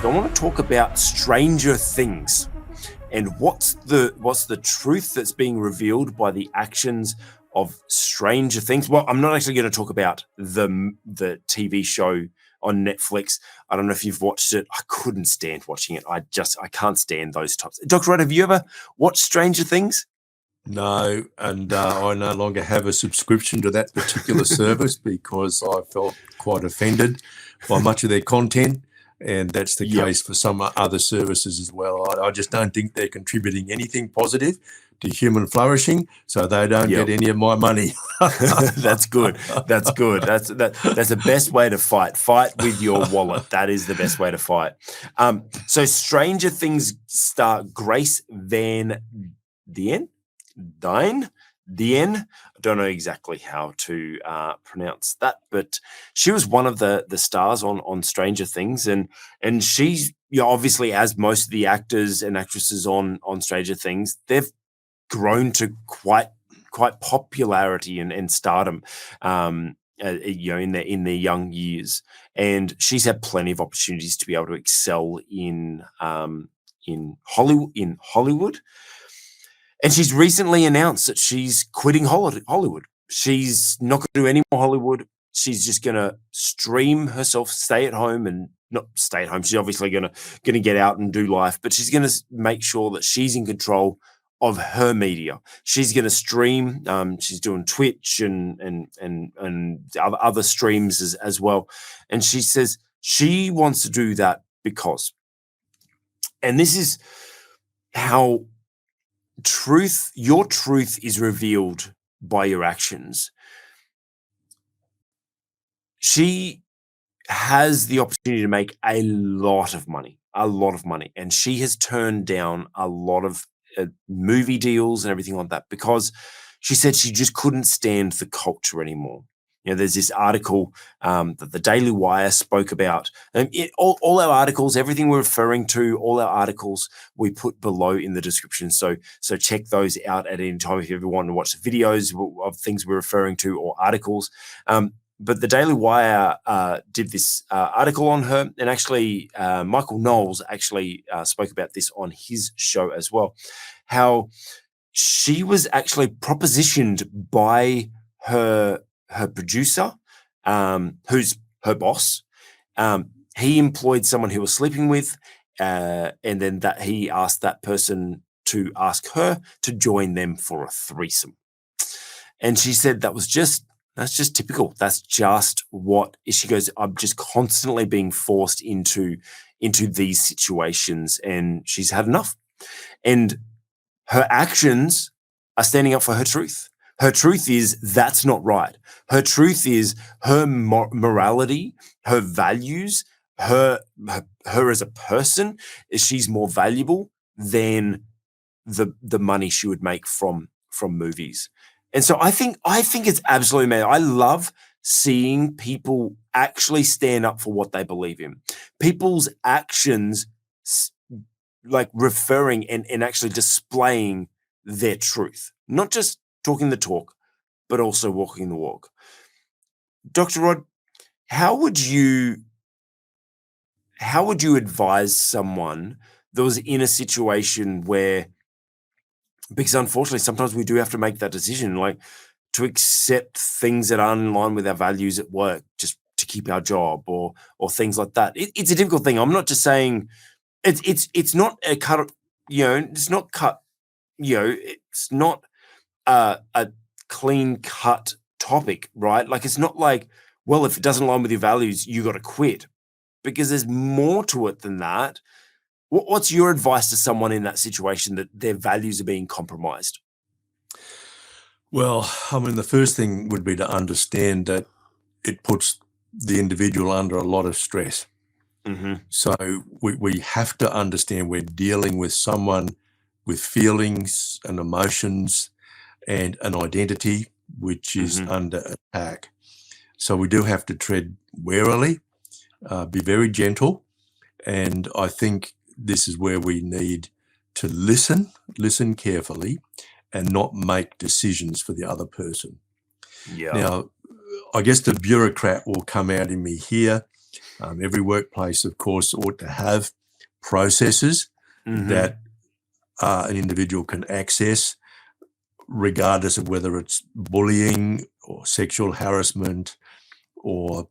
I want to talk about Stranger Things and what's the truth that's being revealed by the actions of Stranger Things. Well, I'm not actually going to talk about the TV show on Netflix. I don't know if you've watched it. I couldn't stand watching it. I can't stand those types. Dr. Wright, have you ever watched Stranger Things? No, and I no longer have a subscription to that particular service because I felt quite offended by much of their content, and that's the case for some other services as well. I just don't think they're contributing anything positive to human flourishing, so they don't get any of my money. That's good. That's good. That's the best way to fight. Fight with your wallet. That is the best way to fight. So Stranger Things star Grace Van Dien. Dien. I don't know exactly how to pronounce that, but she was one of the stars on Stranger Things, and she's obviously, as most of the actors and actresses on Stranger Things, they've grown to quite popularity and stardom, in their young years, and she's had plenty of opportunities to be able to excel in Hollywood. And she's recently announced that she's quitting Hollywood. She's not going to do any more Hollywood. She's just going to stream herself, stay at home, and not stay at home. She's obviously going to get out and do life, but she's going to make sure that she's in control of her media. She's going to stream. She's doing Twitch and other streams as well. And she says she wants to do that because, and this is how your truth is revealed by your actions. She has the opportunity to make a lot of money, and she has turned down a lot of movie deals and everything like that because she said she just couldn't stand the culture anymore. There's this article that the Daily Wire spoke about. All our articles, everything we're referring to, all our articles we put below in the description. So check those out at any time if you ever want to watch the videos of things we're referring to or articles. But the Daily Wire did this article on her, and actually Michael Knowles actually spoke about this on his show as well, how she was actually propositioned by her producer, who's her boss. He employed someone he was sleeping with, and then that he asked that person to ask her to join them for a threesome. And she said that's just typical. That's just what she goes. I'm just constantly being forced into these situations, and she's had enough. And her actions are standing up for her truth. Her truth is that's not right. Her truth is her morality, her values, her as a person. She's more valuable than the money she would make from movies. And so I think it's absolutely amazing. I love seeing people actually stand up for what they believe in. People's actions, like referring and actually displaying their truth, not just talking the talk, but also walking the walk. Dr. Rod, how would you advise someone that was in a situation where, because unfortunately sometimes we do have to make that decision, like to accept things that aren't in line with our values at work just to keep our job or things like that. It's a difficult thing. I'm not just saying it's not a cut, it's not cut, it's not a clean cut topic, right? Like it's not like, well, if it doesn't align with your values, you got to quit, because there's more to it than that. What's your advice to someone in that situation that their values are being compromised? Well, I mean, the first thing would be to understand that it puts the individual under a lot of stress. Mm-hmm. So we have to understand we're dealing with someone with feelings and emotions and an identity which is under attack. So we do have to tread warily, be very gentle, and I think this is where we need to listen carefully, and not make decisions for the other person. Yeah. Now, I guess the bureaucrat will come out in me here. Every workplace, of course, ought to have processes that an individual can access, regardless of whether it's bullying or sexual harassment or,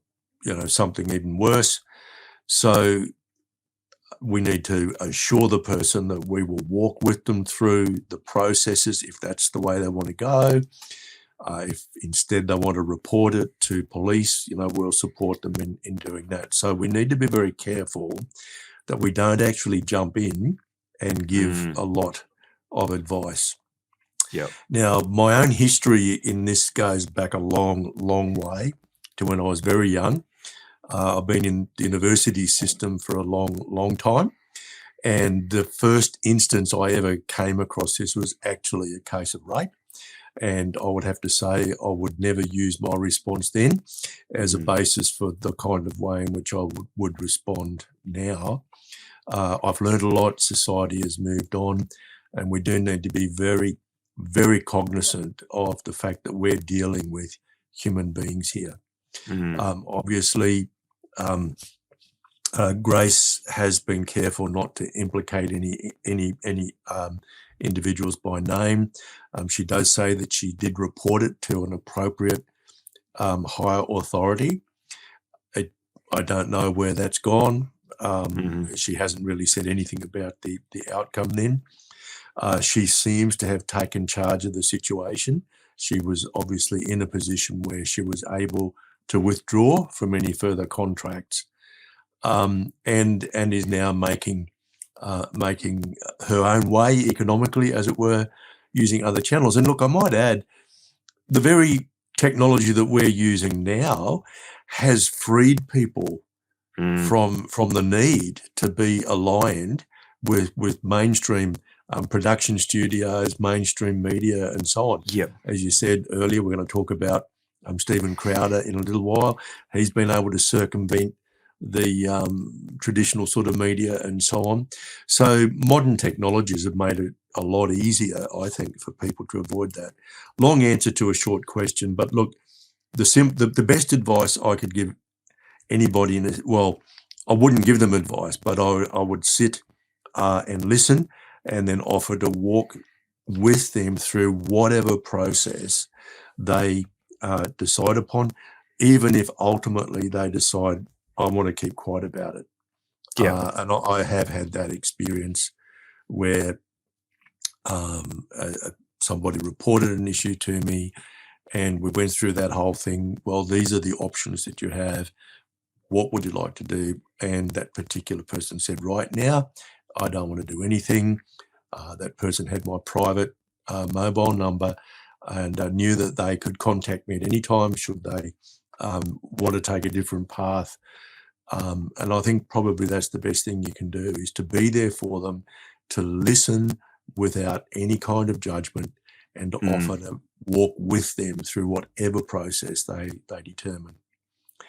something even worse. So we need to assure the person that we will walk with them through the processes if that's the way they want to go. If instead they want to report it to police, we'll support them in doing that. So we need to be very careful that we don't actually jump in and give a lot of advice. Yeah. Now, my own history in this goes back a long, long way to when I was very young. I've been in the university system for a long, long time. And the first instance I ever came across this was actually a case of rape. And I would have to say I would never use my response then as a basis for the kind of way in which I would respond now. I've learned a lot. Society has moved on, and we do need to be very, very cognizant of the fact that we're dealing with human beings here. Obviously, Grace has been careful not to implicate any individuals by name. She does say that she did report it to an appropriate higher authority. I don't know where that's gone. She hasn't really said anything about the outcome then. She seems to have taken charge of the situation. She was obviously in a position where she was able to withdraw from any further contracts, and is now making her own way economically, as it were, using other channels. And look, I might add, the very technology that we're using now has freed people from the need to be aligned with mainstream production studios, mainstream media, and so on. Yep. As you said earlier, we're going to talk about Stephen Crowder in a little while. He's been able to circumvent the traditional sort of media and so on. So modern technologies have made it a lot easier, I think, for people to avoid that. Long answer to a short question, but look, the best advice I could give anybody in this, well, I wouldn't give them advice, but I would sit and listen and then offer to walk with them through whatever process they decide upon, even if ultimately they decide, I want to keep quiet about it. Yeah. And I have had that experience where somebody reported an issue to me and we went through that whole thing. Well, these are the options that you have. What would you like to do? And that particular person said, right now, I don't want to do anything. That person had my private mobile number and knew that they could contact me at any time should they want to take a different path. And I think probably that's the best thing you can do, is to be there for them, to listen without any kind of judgment, and to offer to walk with them through whatever process they determine.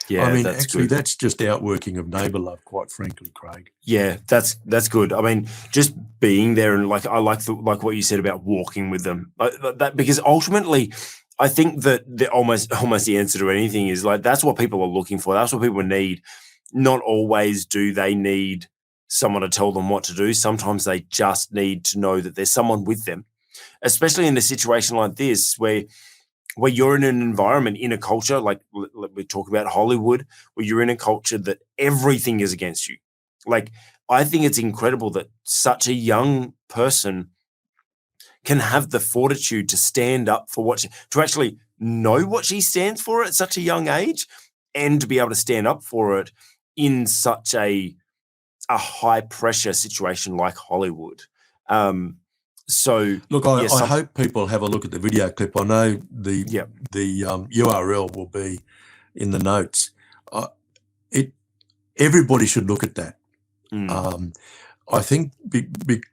Yeah, I mean, that's actually, good. that's just outworking of neighbour love, quite frankly, Craig. Yeah, that's good. I mean, just being there, and I like what you said about walking with them, that because ultimately, I think that almost the answer to anything is that's what people are looking for. That's what people need. Not always do they need someone to tell them what to do. Sometimes they just need to know that there's someone with them, especially in a situation like this where you're in an environment, in a culture, like we talk about Hollywood, where you're in a culture that everything is against you. I think it's incredible that such a young person can have the fortitude to stand up for to actually know what she stands for at such a young age, and to be able to stand up for it in such a high pressure situation like Hollywood. So look, I hope people have a look at the video clip. I know the URL will be in the notes. Everybody should look at that. I think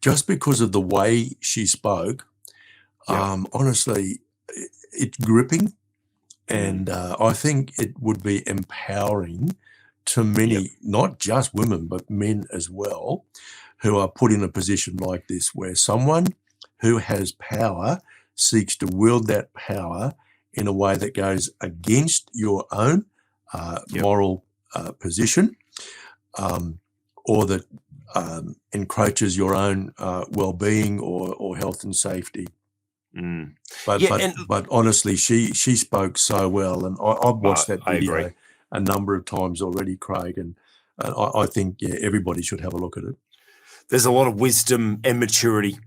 just because of the way she spoke, honestly, it's gripping, and I think it would be empowering to many, not just women, but men as well, who are put in a position like this, where someone who has power seeks to wield that power in a way that goes against your own moral position, or that encroaches your own well-being or health and safety. Mm. But Yeah, and but honestly, she spoke so well, and I've watched that I agree. video a number of times already, Craig, and I think everybody should have a look at it. There's a lot of wisdom and maturity.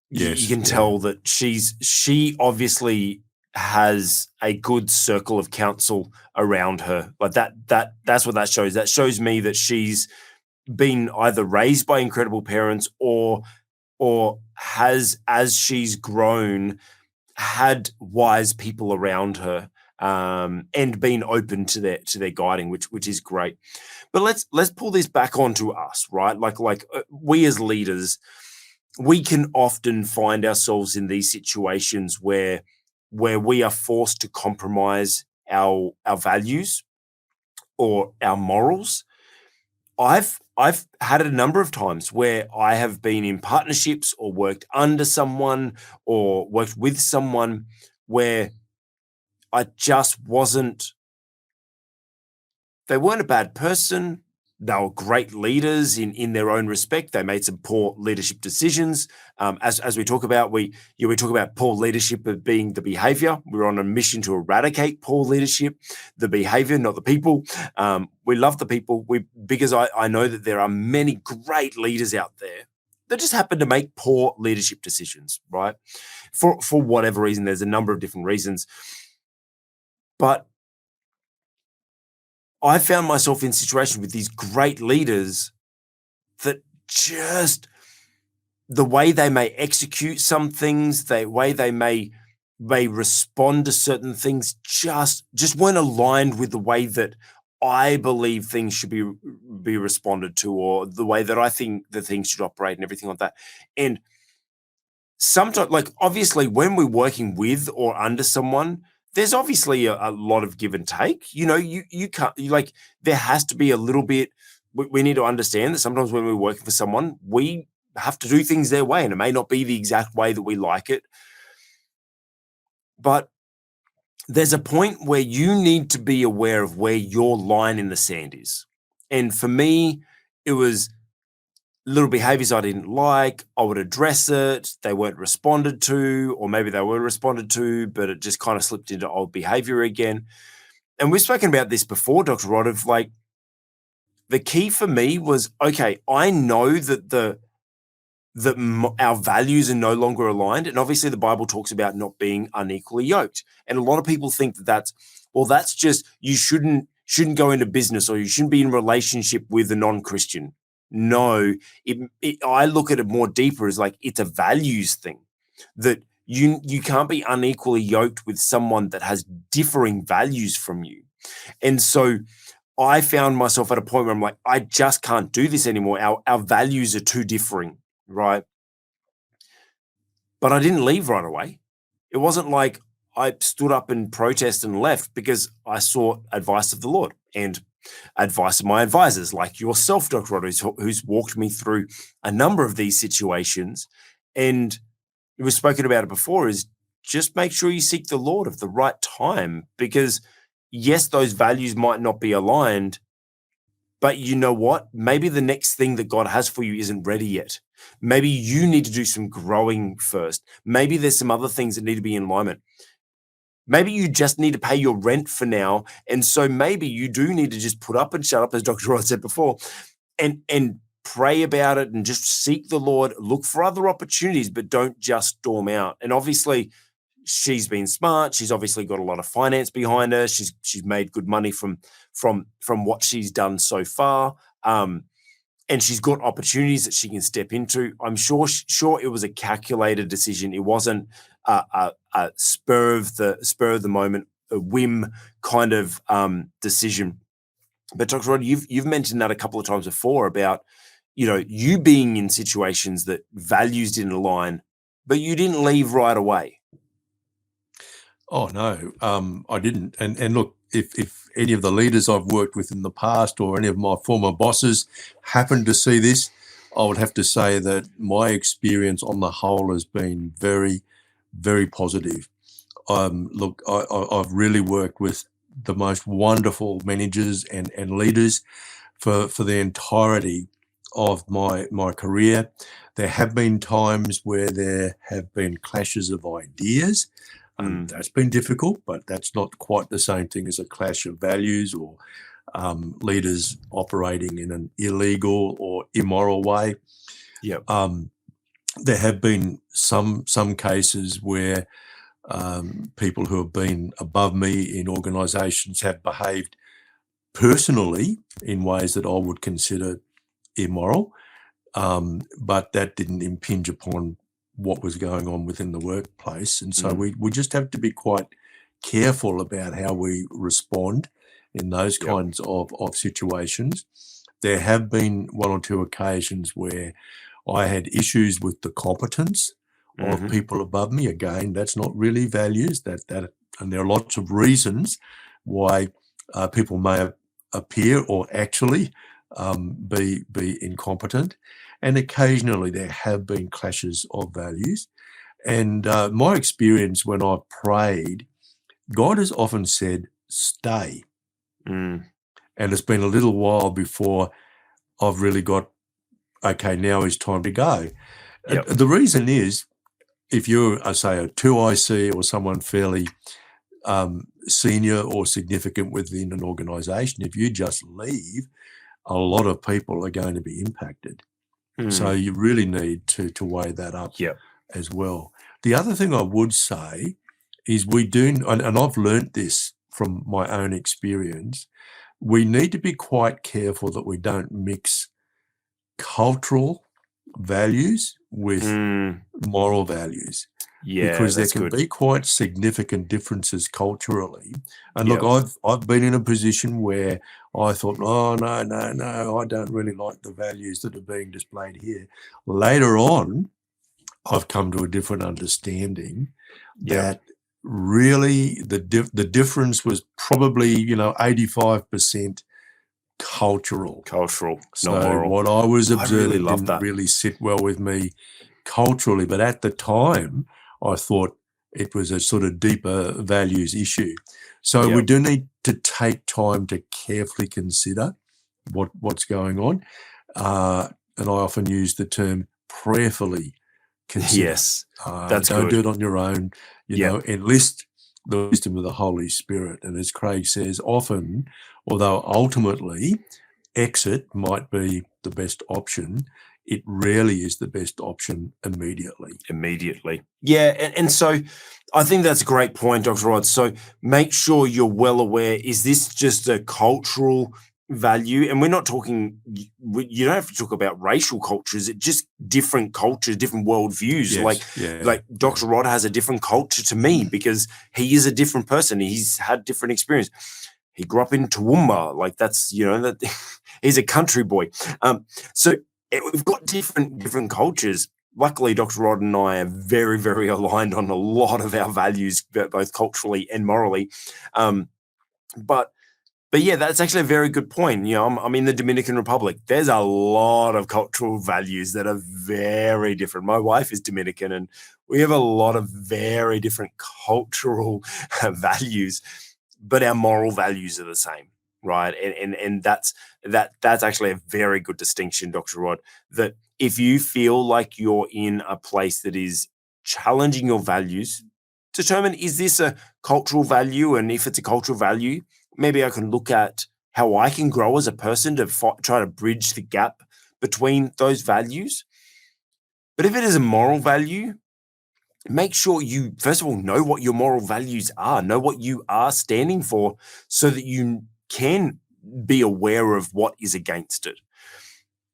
Yes, You can yeah. tell that she obviously has a good circle of counsel around her. Like that's what that shows. That shows me that she's been either raised by incredible parents or has, as she's grown, had wise people around her, and been open to their guiding, which is great. But let's pull this back onto us, right? We as leaders, we can often find ourselves in these situations where we are forced to compromise our values or our morals. I've had it a number of times where I have been in partnerships or worked under someone or worked with someone where I just wasn't. They weren't a bad person. They were great leaders in their own respect. They made some poor leadership decisions. As we talk about, we talk about poor leadership of being the behavior. We're on a mission to eradicate poor leadership, the behavior, not the people. We love the people because I know that there are many great leaders out there that just happen to make poor leadership decisions, right? For whatever reason, there's a number of different reasons. But I found myself in situations with these great leaders that just the way they may execute some things, the way they may respond to certain things, just weren't aligned with the way that I believe things should be responded to, or the way that I think the things should operate, and everything like that. And sometimes, like, obviously, when we're working with or under someone, there's obviously a lot of give and take. You can't, like, there has to be a little bit. We need to understand that sometimes when we're working for someone, we have to do things their way, and it may not be the exact way that we like it. But there's a point where you need to be aware of where your line in the sand is. And for me, it was little behaviors I didn't like. I would address it. They weren't responded to, or maybe they were responded to, but it just kind of slipped into old behavior again. And we've spoken about this before, Dr. Rod, of like, the key for me was, okay, I know that our values are no longer aligned. And obviously the Bible talks about not being unequally yoked. And a lot of people think that's just, you shouldn't go into business, or you shouldn't be in relationship with a non-Christian. No, I look at it more deeper as like, it's a values thing, that you can't be unequally yoked with someone that has differing values from you. And so I found myself at a point where I'm like, I just can't do this anymore. Our values are too differing, right? But I didn't leave right away. It wasn't like I stood up and protested and left, because I sought advice of the Lord and advice of my advisors, like yourself, Dr. Rod, who's walked me through a number of these situations. And we've spoken about it before, is just make sure you seek the Lord at the right time, because yes, those values might not be aligned, but you know what? Maybe the next thing that God has for you isn't ready yet. Maybe you need to do some growing first. Maybe there's some other things that need to be in alignment. Maybe you just need to pay your rent for now. And so maybe you do need to just put up and shut up, as Dr. Rod said before, and pray about it and just seek the Lord, look for other opportunities, but don't just storm out. And obviously, she's been smart. She's obviously got a lot of finance behind her. She's made good money from what she's done so far. And she's got opportunities that she can step into. I'm sure it was a calculated decision. It wasn't a spur of the moment, a whim kind of decision. But Dr. Rod, you've mentioned that a couple of times before about, you being in situations that values didn't align, but you didn't leave right away. Oh no, I didn't. And look, if any of the leaders I've worked with in the past, or any of my former bosses, happen to see this, I would have to say that my experience on the whole has been very, very positive. Look, I've really worked with the most wonderful managers and leaders for the entirety of my career. There have been times where there have been clashes of ideas, and that's been difficult, but that's not quite the same thing as a clash of values or leaders operating in an illegal or immoral way. Yep. There have been some cases where people who have been above me in organisations have behaved personally in ways that I would consider immoral, but that didn't impinge upon what was going on within the workplace. And so we just have to be quite careful about how we respond in those kinds of situations. There have been one or two occasions where I had issues with the competence of people above me. Again, that's not really values. And there are lots of reasons why people may appear or actually be incompetent. And occasionally there have been clashes of values. And my experience when I've prayed, God has often said, stay. And it's been a little while before I've really got, okay, now is time to go. The reason is, if you're, say, a 2IC or someone fairly senior or significant within an organisation, if you just leave, a lot of people are going to be impacted. So you really need to weigh that up as well. The other thing I would say is we do, and I've learnt this from my own experience, we need to be quite careful that we don't mix cultural values with moral values. Because there can be quite significant differences culturally. And look, I've been in a position where I thought, oh, no, I don't really like the values that are being displayed here. Later on, I've come to a different understanding that really the difference was probably, 85% cultural. So not moral. what I was observing really didn't really sit well with me culturally, but at the time, I thought it was a sort of deeper values issue. So we do need to take time to carefully consider what's going on. And I often use the term prayerfully consider. Yes, that's don't good. do it on your own. Enlist the wisdom of the Holy Spirit. And as Craig says, often, although ultimately exit might be the best option, it rarely is the best option immediately. Yeah, and so I think that's a great point, Dr. Rod. So make sure you're well aware, is this just a cultural value? And we're not talking, you don't have to talk about racial cultures, it's just different cultures, different worldviews. Like Dr. Rod has a different culture to me because he is a different person. He's had different experience. He grew up in Toowoomba, like that's, that he's a country boy. So we've got different cultures. Luckily, Dr. Rod and I are very, very aligned on a lot of our values, both culturally and morally. But yeah, that's actually a very good point. I'm in the Dominican Republic. There's a lot of cultural values that are very different. My wife is Dominican, and we have a lot of very different cultural values, but our moral values are the same. Right. And that's actually a very good distinction, Dr. Rod, that if you feel like you're in a place that is challenging your values, determine, is this a cultural value? And if it's a cultural value, maybe I can look at how I can grow as a person to try to bridge the gap between those values. But if it is a moral value, make sure you, first of all, know what your moral values are, know what you are standing for so that you can be aware of what is against it.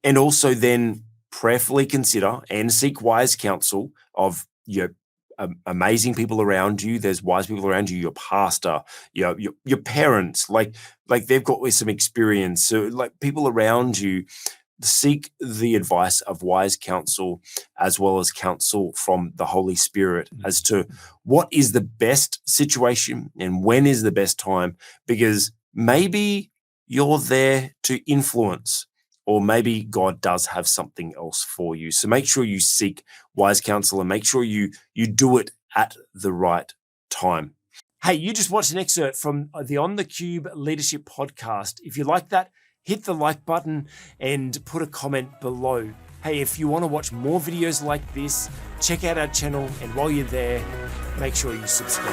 And also then prayerfully consider and seek wise counsel of amazing people around you. There's wise people around you, your pastor, your parents, like they've got some experience. So like people around you, seek the advice of wise counsel as well as counsel from the Holy Spirit as to what is the best situation and when is the best time, because maybe you're there to influence, or maybe God does have something else for you. So make sure you seek wise counsel and make sure you do it at the right time. Hey, you just watched an excerpt from the On the Cube Leadership Podcast. If you like that, hit the like button and put a comment below. Hey, if you want to watch more videos like this, check out our channel. And while you're there, make sure you subscribe.